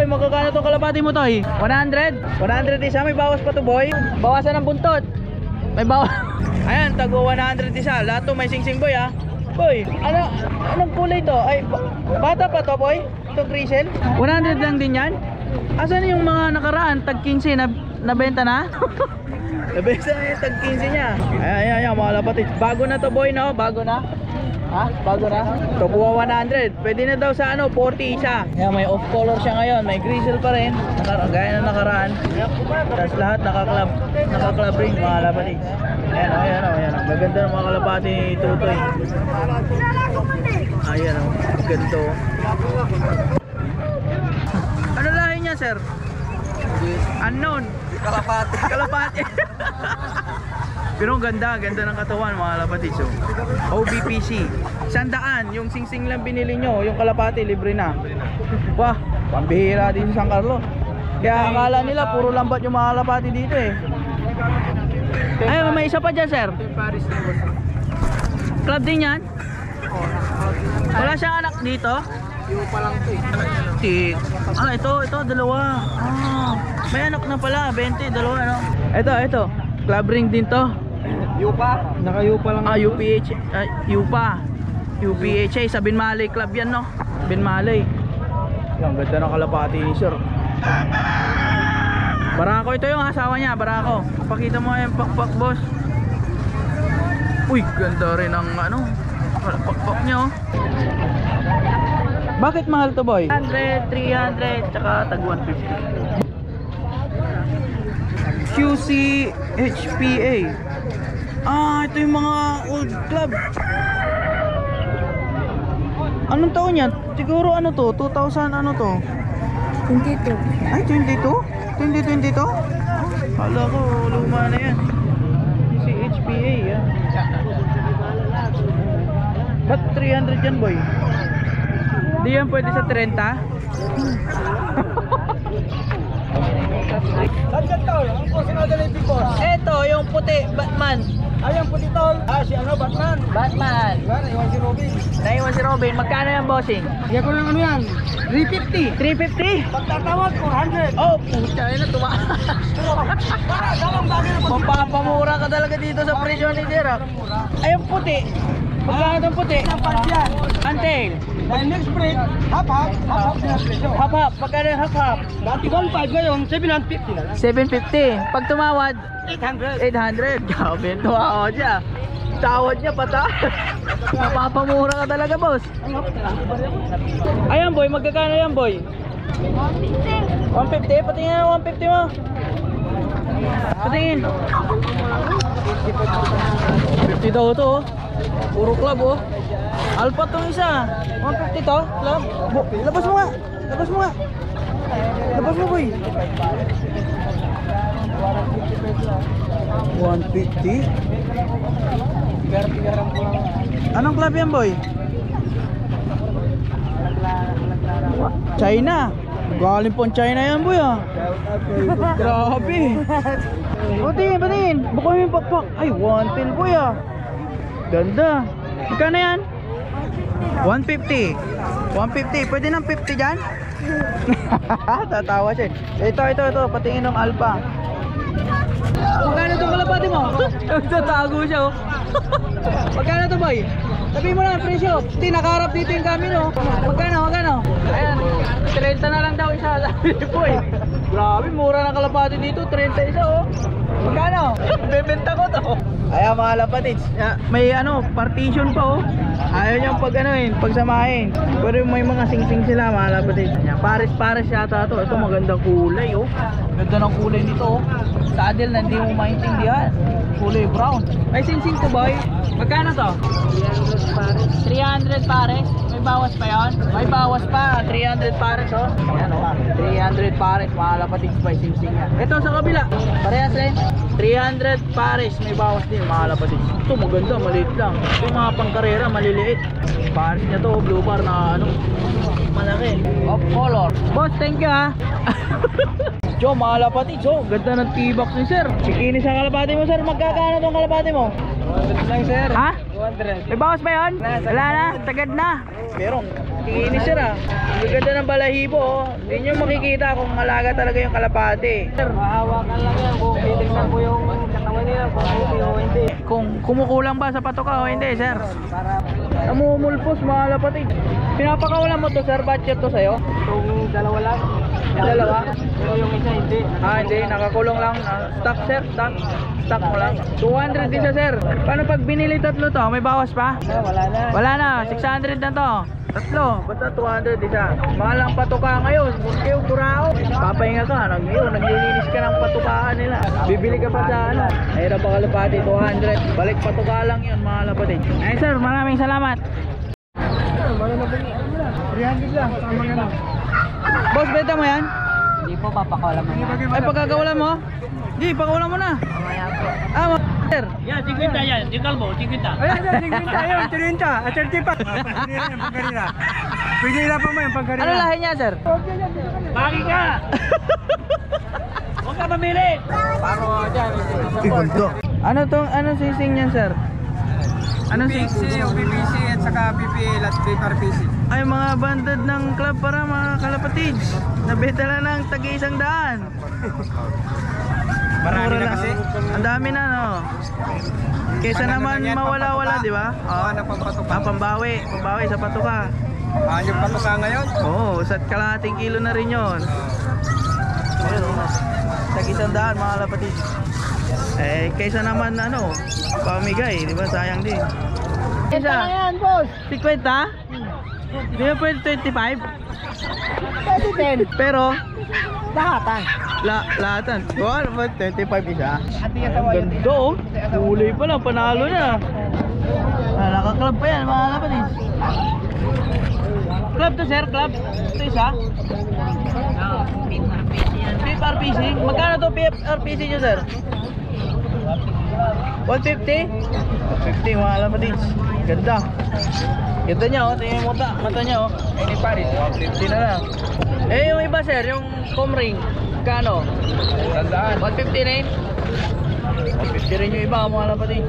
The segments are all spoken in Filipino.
boy, magkakano tong kalapati mo to eh? 100? 100 isa, may bawas pa to boy. Bawasan ng buntot. May bawas. Ayan, tago 100 isa. Lahat to may sing-sing boy ha. Boy, anong kulay to? Ay, bata pa to boy? Itong Crisel? 100 lang din yan? Asan yung mga nakaraan? Tag 15 na nabenta na? Nabenta na yung tag 15 niya. Ayan, mga lapatid. Bago na to boy no? Bago na? Ha? Bago na? Ito kuha 100. Pwede na daw sa 40 isa. Ayan, may off color siya ngayon. May Crisel pa rin. Gaya na nakaraan. Tapos lahat naka-club ring mga lapatid. Ayan. Maganda ng mga kalapati ni Tutoy. Ayan o. Ganito. Ano lahi niya sir? Unknown. Kalapati. Pero ganda ng katawan mga kalapati. So, OBPC 100, yung sing-sing lang binili nyo. Yung kalapati libre na. Wah, pambihira din sa San Carlos. Kaya akala nila puro lambat yung mga kalapati dito eh. Ay, may isa pa dyan sir. Club din yan? Wala siyang anak dito? Yung pa lang ito eh. Ito dalawa. May anak na pala, 20, dalawa ano. Ito, club ring din to. Yupa, naka-Yupa lang. UPH, UPHA sa Binmalay Club yan no. Binmalay. Yung ganda ng kalapati ni sir. Barako ito yung asawa niya, Barako. Pakita mo yung pakpak boss. Uy, ganda rin ang pakpak niya oh. Bakit mahal to boy? 100, 300, tsaka tag 150. QC HPA. Ito yung mga old club. Anong taon yan? Siguro ano to? 2000 ano to? 22. Ay, 22? 2022? Kala ko, luma na yan. Si HPA yan. Ba't 300 yan boy? Di yan pwede sa 30? Ito, yung puti, Batman. Yung puti tol. Si Batman. Batman. Naiwan si Robin. Naiwan si Robin. Magkano yung bossing? Kaya ko lang yan. 350. 350? Pagtatawag, 400. Oh, pucha na tumaas. Mapapamura ka talaga dito sa presyo ni Zera. Ay, yung puti. Magkano itong puti? Antel. Dahil next break, half na presyo. Hap-hap. Magkano yung hap-hap? Dati 1.5 ngayon, 750 na lang. 750. Pag tumawad, 800. 800. Grabe, tuwa ako siya. Tawad niya pata. Mapapamura ka talaga, boss. Ayan, boy. Magkakano yan, boy? 150. Patingin na 150 mo. Patingin. 50 daw to, oh. Puro club, oh. Alpha tong isa. 150 to, club. Labas mo nga. Labas mo nga. Labas mo, boy. 150. Anong club yan boy? China. Galing po China yan boy ah. Grabe. Patingin. Baka may pakpak. Ay 110 boy ah. Ganda. Magkano yan? 150. 150. Pwede ng 50 dyan? Tatawa siya. Ito. Patingin ng Alpha. Magkano itong kalapati mo? Nagtatago siya oh. Magkano ito boy? Sabihin mo na ang presyo. Hindi, nakaharap dito yung camera oh. Magkano? Ayan, 30 na lang daw isa. Sabi ni boy. Grabe, mura na kalapati dito. 30 isa oh. Magkano? Bebenta ko to. Ayan mga lapatits. May partition pa oh. Ayaw niyang pagsamahin. Pero may mga sing-sing sila mga lapatits. Pares yata ito. Ito magandang kulay oh. Ganda ng kulay nito oh. Saddle na hindi mo maintindihan. Kulay brown. May sing-sing to boy. Magkano to? 300 pares. May bawas pa yon? May bawas pa. 300 pares oh. Ayan oh. 300 pares mga lapatits by sing-sing yan. Ito sa kabila. Parehas rin. 300 pares. May bawas din mga lapatits. Ito maganda. Maliit lang. Ito yung mga pangkarera. Maliliit. Pares niya to. Blue bar na malaki. Off color. Boss, thank you ha. Jo, mga kalapati, ganda ng T-box ni sir. Sikinis ang kalapati mo sir. Magkakano tong kalapati mo? 200 lang sir. Ha? 200. May bawas ba yun? Wala na, tagad na. Pero Kikinis siya na. Ang ganda ng balahibo, oh. Hindi nyo makikita kung alaga talaga yung kalapati. Sir, Mahawakan lang yan kung titignan ko yung katawan nila kung okay o hindi. kung kumukulang ba sa patoka o hindi, sir? Para Namumulpos mga lapatid. Pinapakawalan mo to, sir? Budget to sa'yo? itong dalawa lang. Dalawa? Pero yung isa hindi. Hindi. Nakakulong lang. Stock, sir. Stock mo lang. 200 isa, sir. Paano pag binili tatlo to? May bawas pa? Wala na. Wala na. 600 na to. Tatlo. Basta 200 isa. Mahal ang patuka ngayon. Bunti yung kurao. Papahinga ka. Naglilinis ka ng patukaan nila. Bibili ka pa sa ano. Ayun pa kalapati. 200. Balik patuka lang yun mga lapatid. Ay, sir. Maraming salamat. 300 lang. Tama nga na. Boss, beta mo yan? Hindi po papakawalan mo. Ay, pagkakawalan mo? Di, pagkawalan mo na. Mamaya po. Sir. Yan, 50 yan. Di kalbo, 50. Ayun, 50 yun, 30, 35. Pwede na pa mo yung pagkarina. Ano lahi niya, sir? Bagi ka! Huwag ka mamili! Paro dyan. Ano tong, anong sising niyan, sir? Anong PPC, yung PPC at saka PPL at PRPC. Ay, mga banded ng club para mga kalapatids. Nabenta lang ng tagi-100. Marami Mura na lang. kasi. Ang dami na, no? Kesa Ano naman lang yan, mawala-wala, pampatuka. di ba? Oo, napampatuka. Pambawi sa patuka. Yung patuka ngayon. Oo, sa kalahating kilo na rin yun. Ayun, tagi-100 mga kalapatids. Eh, kaysa naman ano, pamigay, di ba? Sayang din. Kaysa lang yan, boss. 50? Di ba pwede 25? Pwede 10. Pero, Lahatan. lahatan. Ano ba? 25 isa? Ati ka sa Ganda, oh. Huli pa lang, panalo na. Naka-club pa yan, mga kapatid. Club to, sir? Club? Ito isa? PFRPC? Magkano to PFRPC nyo, sir? 150? 150 mga kapatid. Ganda. Ganda niya, oh. Tingnan mo mata niya, oh. Any Paris, 150 na lang. Eh, yung iba, sir, yung comb ring. Kano? 150 rin? 150 rin yung iba, mga kapatid.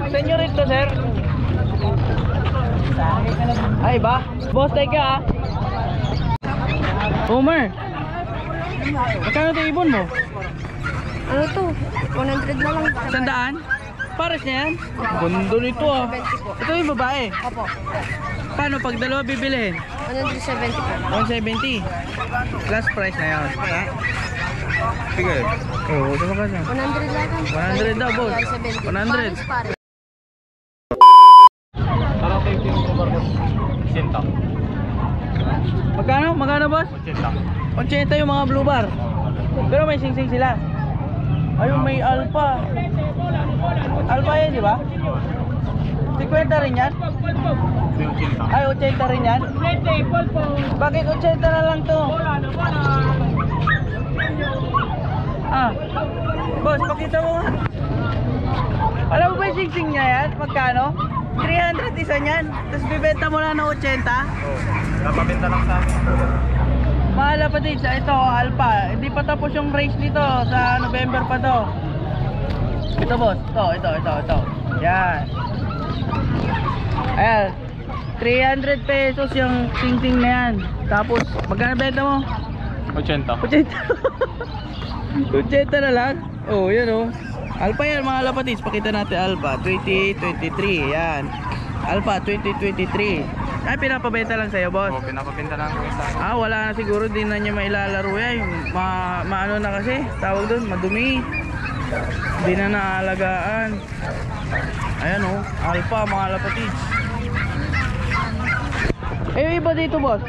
Senyo rin to, sir? Ay, ba? Boss, take ka, ah. Homer. Magkano ito ibon mo? Ano to? 100 na lang. 100? Pares na yan? Ganda nito, ah. 70 po. Ito yung babae. Opo. Paano pag dalawa bibilhin? 170 po. 170. Last price na yan. Sige. Oo, ito ka na. 100 lang. 100 daw, boss. 70. 100. Pares. Magkano? Magkano, boss? 80 yung mga blue bar. Pero may sing-sing sila. Ayun, may alpha. Alpha yan, di ba? 50 rin yan? Ay, 80 rin yan? Bakit 80 na lang to? Ah, boss, pakita mo nga. Alam mo ba yung sing-sing niya yan? Magkano? 300 isa niyan. Tapos bibenta mo lang ng 80? Napabenta lang sa amin. Mahal pa din sa ito, alpha. Hindi pa tapos yung race nito. Sa November pa to. Ito, boss. Ito. Yan. Ayan. 300 pesos yung sing-sing na yan. Tapos, magkano benta mo? 80. 80 na lang? Oh, yan oh. Alpha yan mga lapatids. Pakita natin alpha 2023. Yan. Alpha 2023. Ay, pinapabenta lang sa'yo, boss. Pinapabenta lang yung isa. Wala na siguro, din na niya mailalaro yan. Yung maano na kasi, tawag doon, madumi. Hindi na naalagaan. Ayan oh, alpha mga lapatids. Eh, yung iba dito, boss.